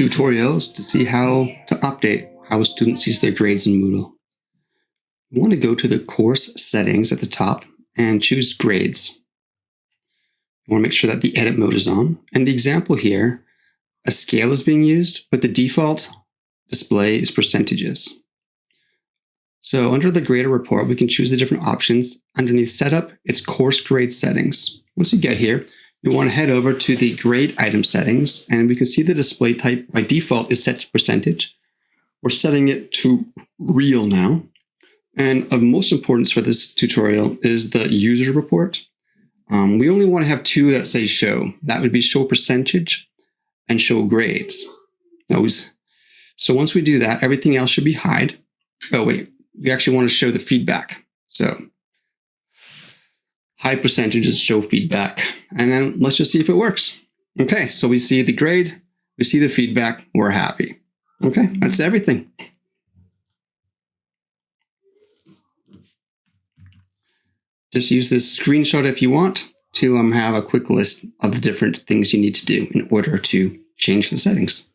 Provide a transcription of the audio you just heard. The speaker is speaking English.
tutorials to see how to update how a student sees their grades in Moodle. You want to go to the course settings at the top and choose grades. You want to make sure that the edit mode is on. And the example here, a scale is being used, but the default display is percentages. So under the grader report, we can choose the different options. Underneath setup, it's course grade settings. Once you get here, you want to head over to the grade item settings, and we can see the display type by default is set to percentage. We're setting it to real now. And of most importance for this tutorial is the user report. We only want to have two that say show. That would be show percentage and show grades. So once we do that, everything else should be hide. Oh wait, we actually want to show the feedback. So high percentages show feedback. And then let's just see if it works. Okay, so we see the grade, we see the feedback, we're happy. Okay, that's everything. Just use this screenshot if you want to have a quick list of the different things you need to do in order to change the settings.